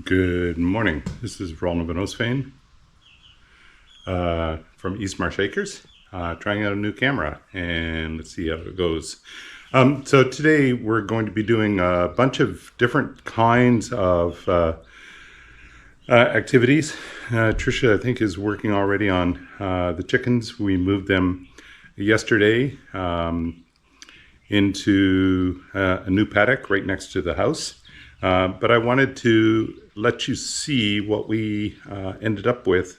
Good morning. This is Roland Van Oostveen from East Marsh Acres, trying out a new camera, and let's see how it goes. So today we're going to be doing a bunch of different kinds of activities. Tricia, I think, is working already on the chickens. We moved them yesterday into a new paddock right next to the house. But I wanted to let you see what we ended up with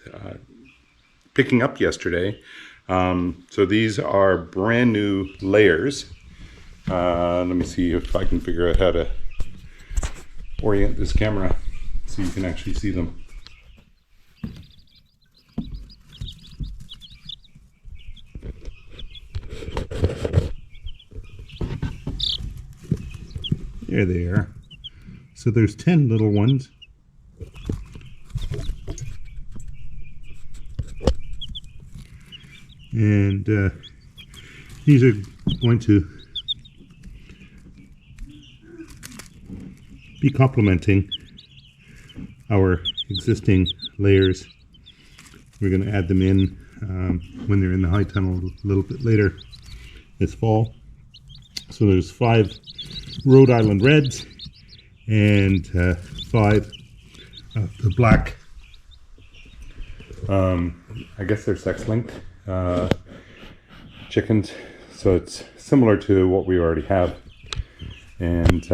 picking up yesterday. So these are brand new layers. Let me see if I can figure out how to orient this camera so you can actually see them. There they are. So there's 10 little ones. And these are going to be complementing our existing layers. We're going to add them in when they're in the high tunnel a little bit later this fall. So there's 5 Rhode Island Reds and 5 of the black, I guess they're sex-linked chickens, so it's similar to what we already have, and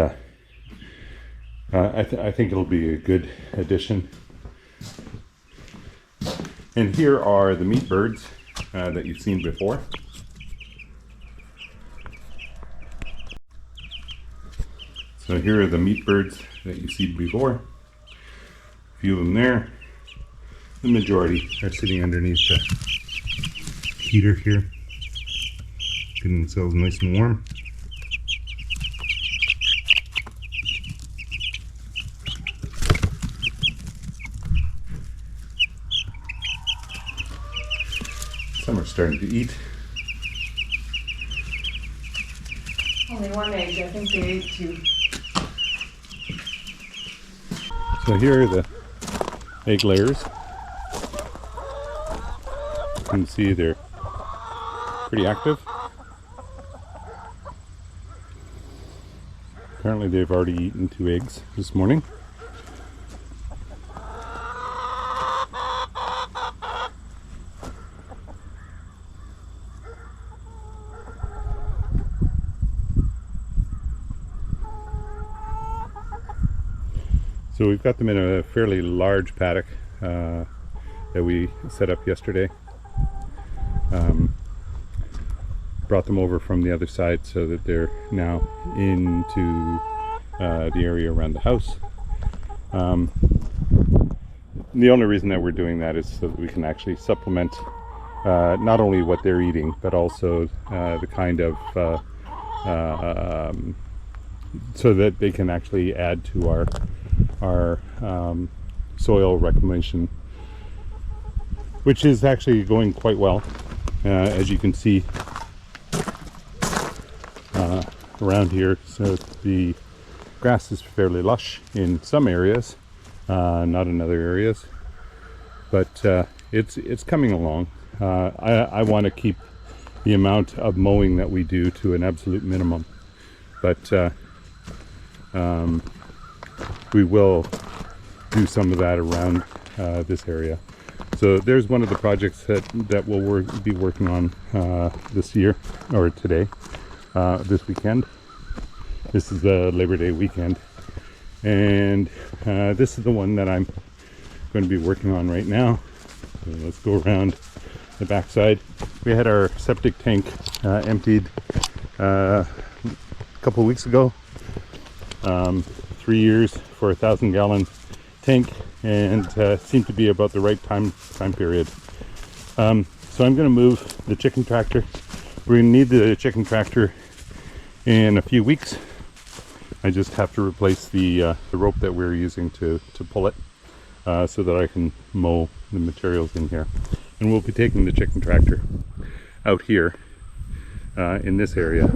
I think it'll be a good addition. And here are the meat birds that you've seen before. So here are the meat birds that you've seen before. A few of them there. The majority are sitting underneath the heater here, getting themselves nice and warm. Some are starting to eat. Only one egg, I think they ate 2. So here are the egg layers. You can see they're pretty active. Apparently they've already eaten 2 eggs this morning. So we've got them in a fairly large paddock that we set up yesterday. Brought them over from the other side so that they're now into the area around the house. The only reason that we're doing that is so that we can actually supplement not only what they're eating, but also the kind of so that they can actually add to our soil reclamation, which is actually going quite well, as you can see around here. So the grass is fairly lush in some areas, not in other areas, but it's coming along. I want to keep the amount of mowing that we do to an absolute minimum, but we will do some of that around this area. So there's one of the projects that we'll be working on this year, or today, this weekend. This is the Labor Day weekend, and this is the one that I'm going to be working on right now. So let's go around the backside. We had our septic tank emptied a couple of weeks ago. 3 years for a 1,000-gallon tank, and seemed to be about the right time period. So I'm going to move the chicken tractor. We're going to need the chicken tractor in a few weeks. I just have to replace the rope that we're using to pull it, so that I can mow the materials in here. And we'll be taking the chicken tractor out here in this area.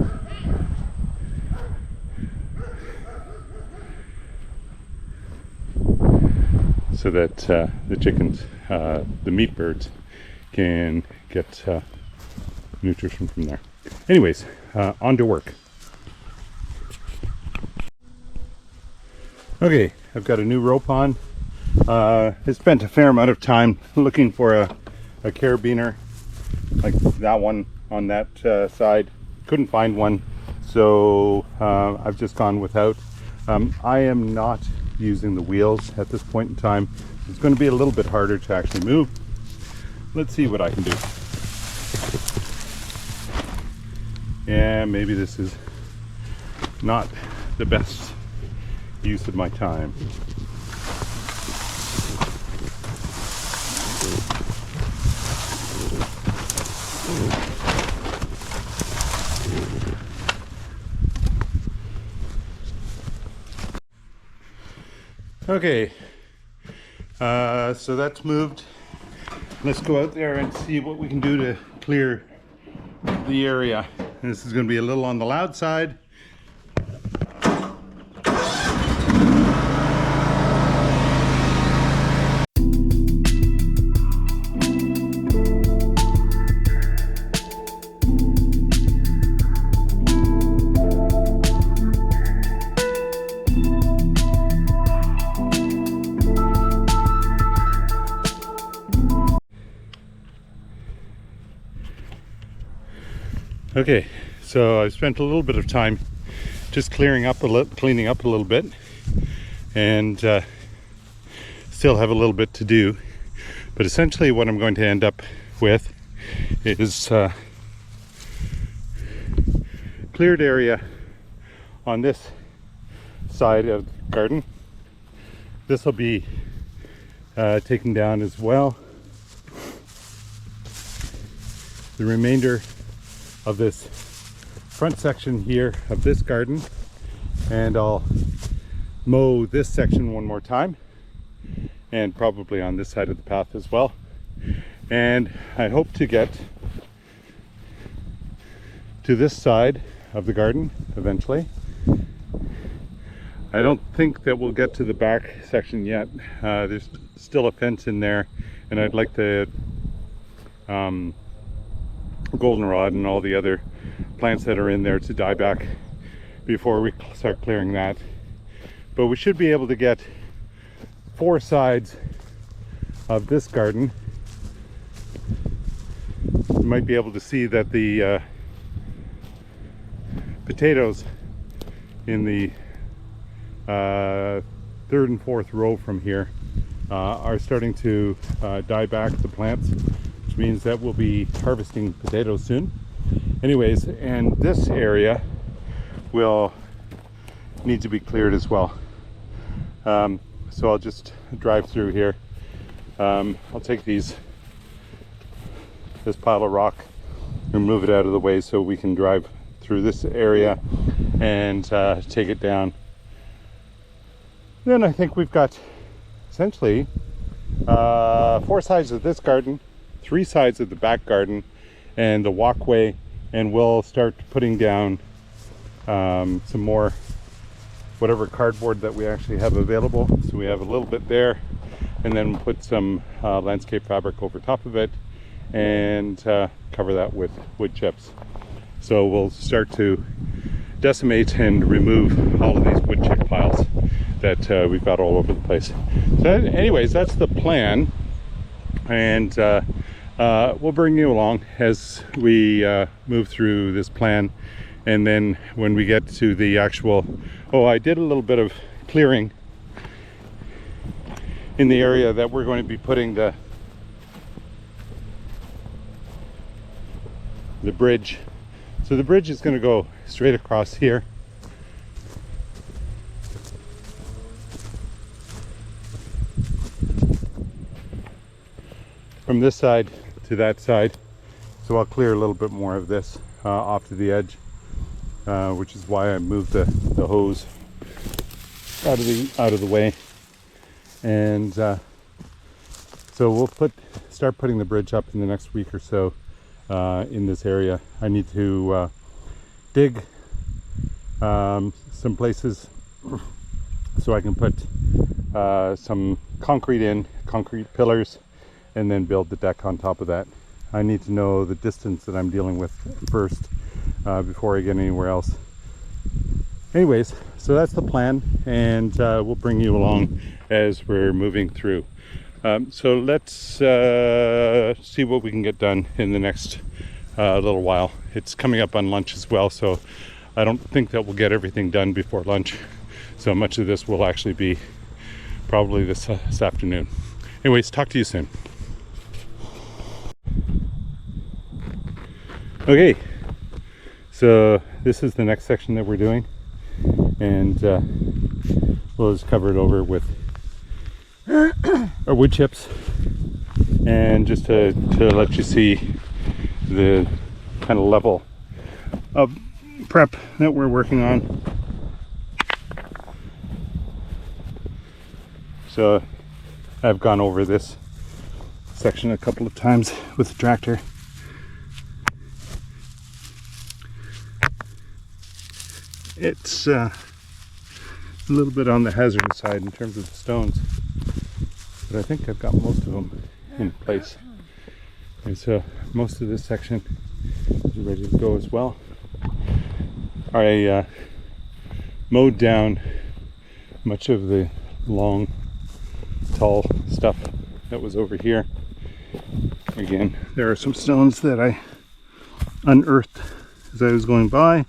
so that the chickens, the meat birds, can get nutrition from there. Anyways, on to work. Okay, I've got a new rope on. I spent a fair amount of time looking for a carabiner like that one on that side. Couldn't find one, so I've just gone without. I am not using the wheels at this point in time. It's going to be a little bit harder to actually move. Let's see what I can do. Yeah, maybe this is not the best use of my time. Okay, so that's moved. Let's go out there and see what we can do to clear the area. This is going to be a little on the loud side. Okay, so I've spent a little bit of time just cleaning up a little bit, and still have a little bit to do. But essentially, what I'm going to end up with is cleared area on this side of the garden. This will be taken down as well. The remainder of this front section here of this garden, and I'll mow this section one more time, and probably on this side of the path as well. And I hope to get to this side of the garden eventually. I don't think that we'll get to the back section yet. There's still a fence in there, and I'd like the goldenrod and all the other plants that are in there to die back before we start clearing that. But we should be able to get 4 sides of this garden. You might be able to see that the potatoes in the 3rd and 4th row from here are starting to die back, the plants, which means that we'll be harvesting potatoes soon. Anyways, and this area will need to be cleared as well. So I'll just drive through here. I'll take this pile of rock and move it out of the way so we can drive through this area and take it down. Then I think we've got essentially 4 sides of this garden, 3 sides of the back garden, and the walkway, and we'll start putting down some more whatever cardboard that we actually have available. So we have a little bit there, and then put some landscape fabric over top of it, and cover that with wood chips. So we'll start to decimate and remove all of these wood chip piles that we've got all over the place. So anyways, that's the plan, and we'll bring you along as we move through this plan. And then when we get to the actual, I did a little bit of clearing in the area that we're going to be putting the bridge. So the bridge is going to go straight across here. From this side to that side. So I'll clear a little bit more of this off to the edge, which is why I moved the hose out of the way. And so we'll start putting the bridge up in the next week or so in this area. I need to dig some places so I can put some concrete pillars, and then build the deck on top of that. I need to know the distance that I'm dealing with first before I get anywhere else. Anyways, so that's the plan, and we'll bring you along as we're moving through. So let's see what we can get done in the next little while. It's coming up on lunch as well, so I don't think that we'll get everything done before lunch. So much of this will actually be probably this afternoon. Anyways, talk to you soon. Okay, so this is the next section that we're doing, and we'll just cover it over with our wood chips, and just to let you see the kind of level of prep that we're working on. So I've gone over this section a couple of times with the tractor. It's a little bit on the hazardous side in terms of the stones, but I think I've got most of them in place. And so most of this section is ready to go as well. I mowed down much of the long, tall stuff that was over here. Again, there are some stones that I unearthed as I was going by.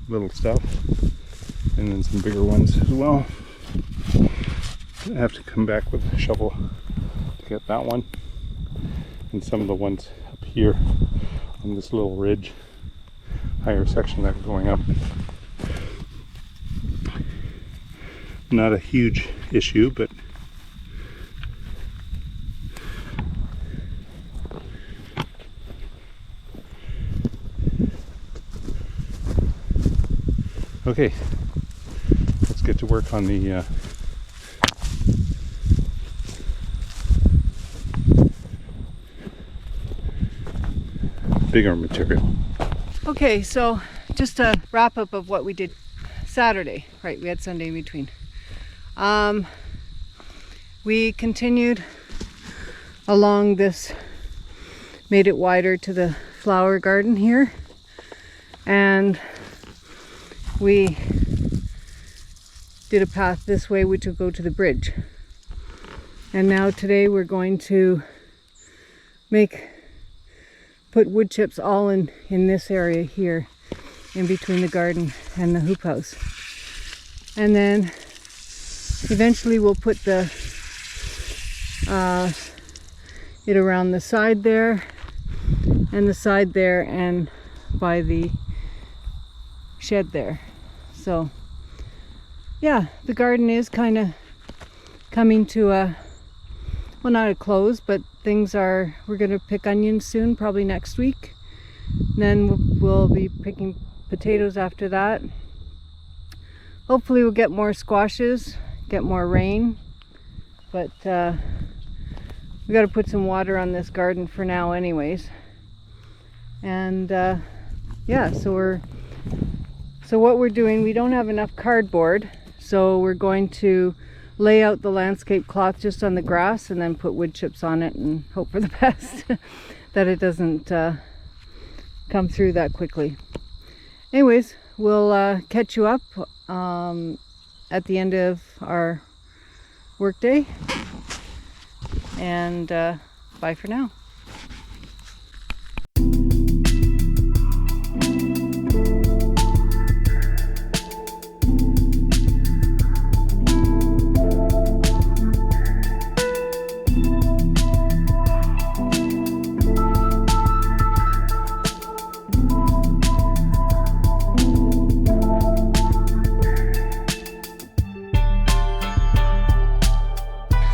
Little stuff, and then some bigger ones as well. I have to come back with a shovel to get that one, and some of the ones up here on this little ridge, higher section that are going up. Not a huge issue, but okay, let's get to work on the bigger material. Okay, so just a wrap up of what we did Saturday. Right, we had Sunday in between. We continued along this, made it wider to the flower garden here, and we did a path this way which will go to the bridge. And now today we're going to put wood chips all in this area here, in between the garden and the hoop house. And then eventually we'll put it around the side there, and the side there, and by the shed there. So yeah, the garden is kind of coming to a, well, not a close, but we're going to pick onions soon, probably next week. Then we'll be picking potatoes after that. Hopefully we'll get more squashes, get more rain, but we got to put some water on this garden for now anyways. And yeah, so what we're doing, we don't have enough cardboard, so we're going to lay out the landscape cloth just on the grass and then put wood chips on it and hope for the best that it doesn't come through that quickly. Anyways, we'll catch you up at the end of our workday, and bye for now.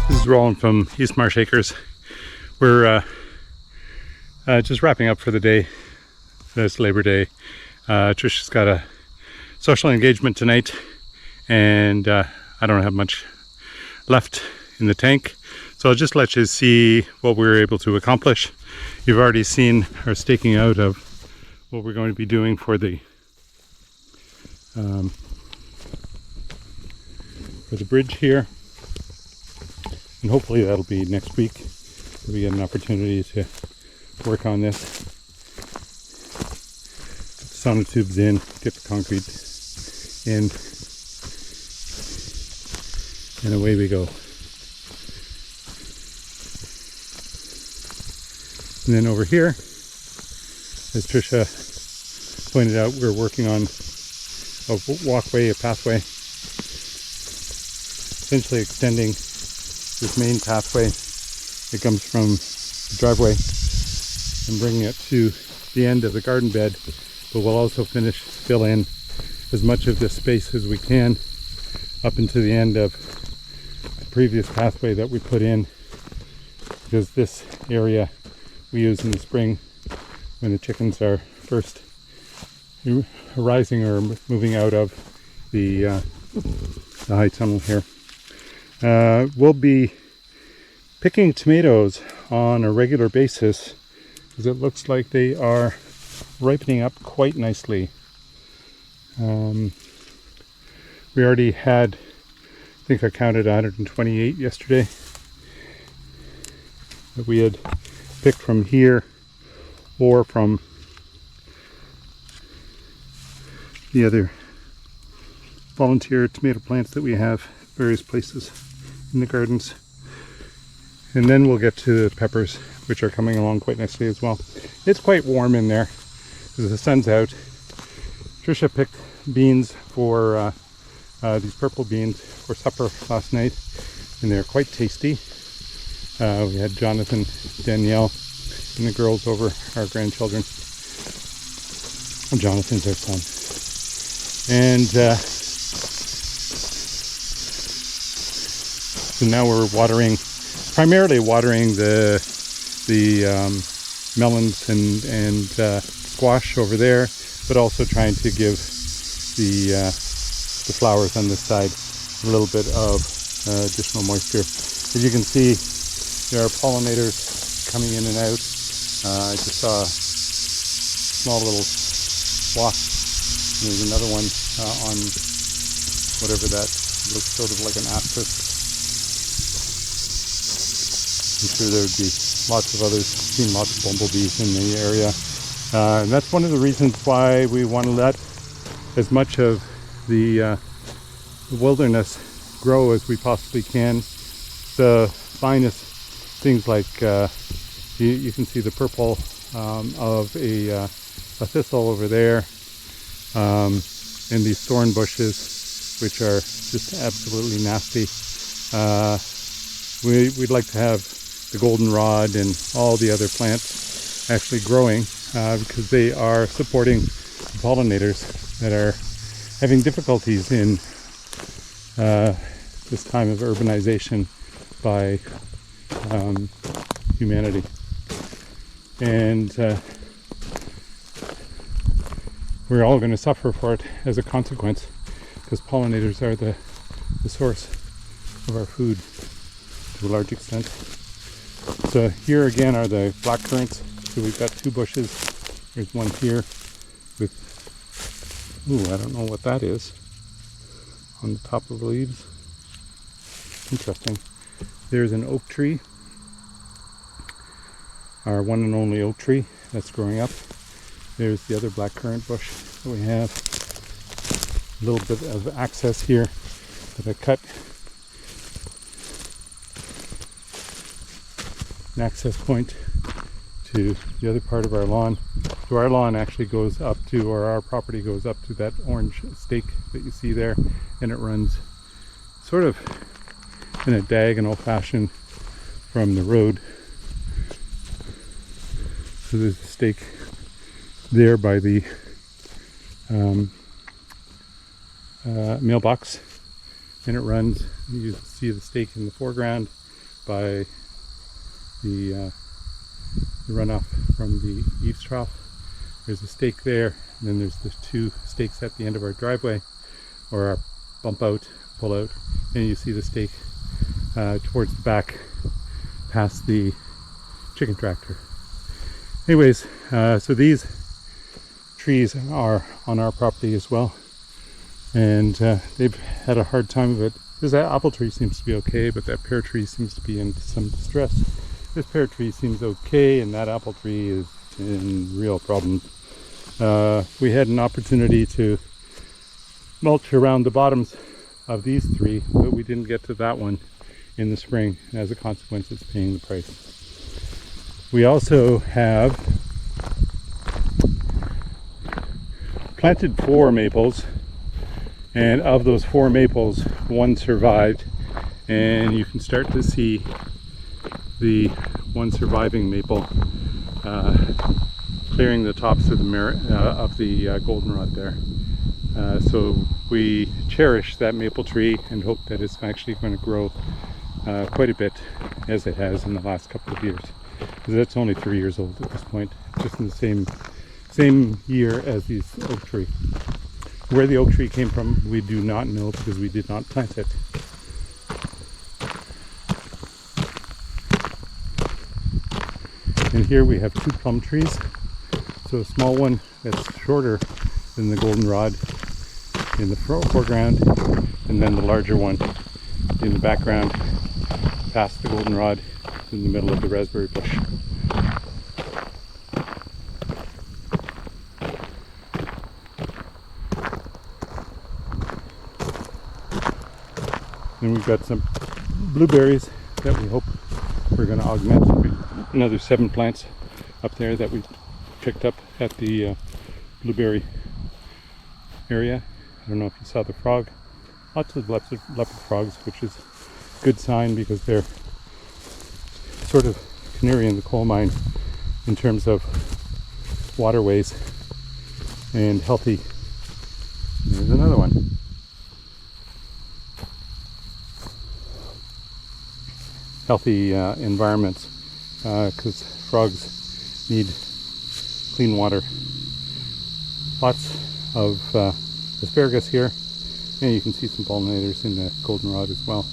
This is Roland from East Marsh Acres. We're just wrapping up for the day. It's Labor Day. Tricia's got a social engagement tonight, and I don't have much left in the tank. So I'll just let you see what we were able to accomplish. You've already seen our staking out of what we're going to be doing for the with a bridge here, and hopefully that'll be next week. We get an opportunity to work on this. Put the sonotubes in, get the concrete in, and away we go. And then over here, as Tricia pointed out, we're working on a walkway, a pathway, essentially extending this main pathway that comes from the driveway and bringing it to the end of the garden bed, but we'll also fill in as much of this space as we can up into the end of the previous pathway that we put in, because this area we use in the spring when the chickens are first arising or moving out of the high tunnel here. We'll be picking tomatoes on a regular basis because it looks like they are ripening up quite nicely. We already had, I think I counted 128 yesterday that we had picked from here or from the other volunteer tomato plants that we have various places in the gardens. And then we'll get to the peppers, which are coming along quite nicely as well. It's quite warm in there because the sun's out. Tricia picked beans for these purple beans for supper last night, and they're quite tasty. We had Jonathan, Danielle, and the girls over, our grandchildren. Jonathan's our son. And so now we're primarily watering the melons and squash over there, but also trying to give the flowers on this side a little bit of additional moisture. As you can see, there are pollinators coming in and out. I just saw a small little wasp. There's another one on whatever that looks sort of like an asterisk. I'm sure there would be lots of others. I've seen lots of bumblebees in the area. And that's one of the reasons why we want to let as much of the wilderness grow as we possibly can. The finest things like you can see the purple of a thistle over there, and these thorn bushes, which are just absolutely nasty. We'd like to have the goldenrod and all the other plants actually growing because they are supporting the pollinators that are having difficulties in this time of urbanization by humanity. And we're all going to suffer for it as a consequence, because pollinators are the source of our food to a large extent. So here again are the black currants. So we've got two bushes. There's one here with, I don't know what that is on the top of the leaves. Interesting. There's an oak tree, our one and only oak tree that's growing up. There's the other blackcurrant bush that we have. A little bit of access here that I cut. An access point to the other part of our lawn. So our lawn actually goes up to, or our property goes up to that orange stake that you see there, and it runs sort of in a diagonal fashion from the road. So there's a stake there by the mailbox, and it runs. You see the stake in the foreground by the runoff from the eaves trough. There's a stake there, and then there's the two stakes at the end of our driveway, or our bump out, pull out, and you see the stake towards the back past the chicken tractor. Anyways, so these trees are on our property as well, and they've had a hard time of it Because that apple tree seems to be okay, but that pear tree seems to be in some distress. This pear tree seems okay, and that apple tree is in real problems. We had an opportunity to mulch around the bottoms of these three, but we didn't get to that one in the spring. As a consequence, it's paying the price. We also have planted 4 maples, and of those 4 maples, 1 survived, and you can start to see the one surviving maple clearing the tops of the goldenrod there. So we cherish that maple tree and hope that it's actually going to grow quite a bit, as it has in the last couple of years. Because it's only 3 years old at this point, just in the same year as the oak tree. Where the oak tree came from, we do not know, because we did not plant it. And here we have 2 plum trees. So a small one that's shorter than the goldenrod in the foreground, and then the larger one in the background, past the goldenrod, in the middle of the raspberry bush. Then we've got some blueberries that we hope we're going to augment. Another 7 plants up there that we picked up at the blueberry area. I don't know if you saw the frog. Lots of leopard frogs, which is a good sign, because they're sort of canary in the coal mine in terms of waterways and healthy. There's another one. Healthy environments, because frogs need clean water. Lots of asparagus here, and you can see some pollinators in the goldenrod as well.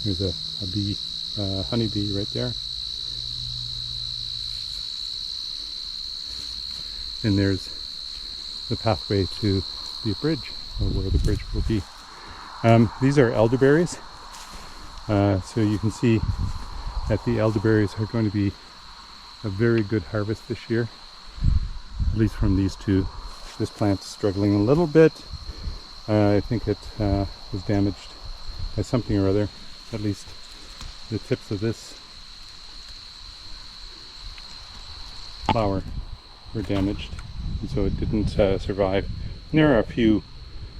There's a bee, honeybee right there. And there's the pathway to the bridge, or where the bridge will be. These are elderberries. So you can see that the elderberries are going to be a very good harvest this year, at least from these 2. This plant's struggling a little bit. I think it was damaged by something or other. At least the tips of this flower were damaged, and so it didn't survive. And there are a few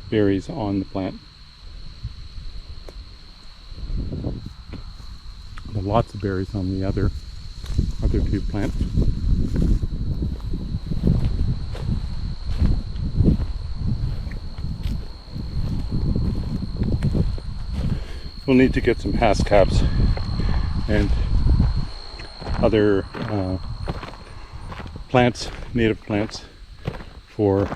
berries on the plant. But lots of berries on the other 2 plants. We'll need to get some hascaps and other plants, native plants, for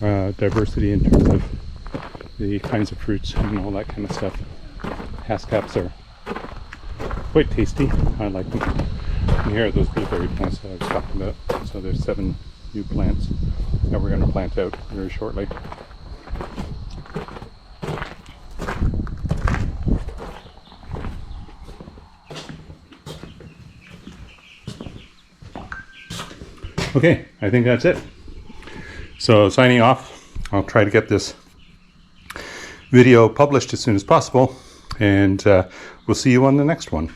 diversity in terms of the kinds of fruits and all that kind of stuff. Hascaps are quite tasty. I like them. And here are those blueberry plants that I was talking about. So there's 7 new plants that we're going to plant out very shortly. Okay, I think that's it. So signing off. I'll try to get this video published as soon as possible, and we'll see you on the next one.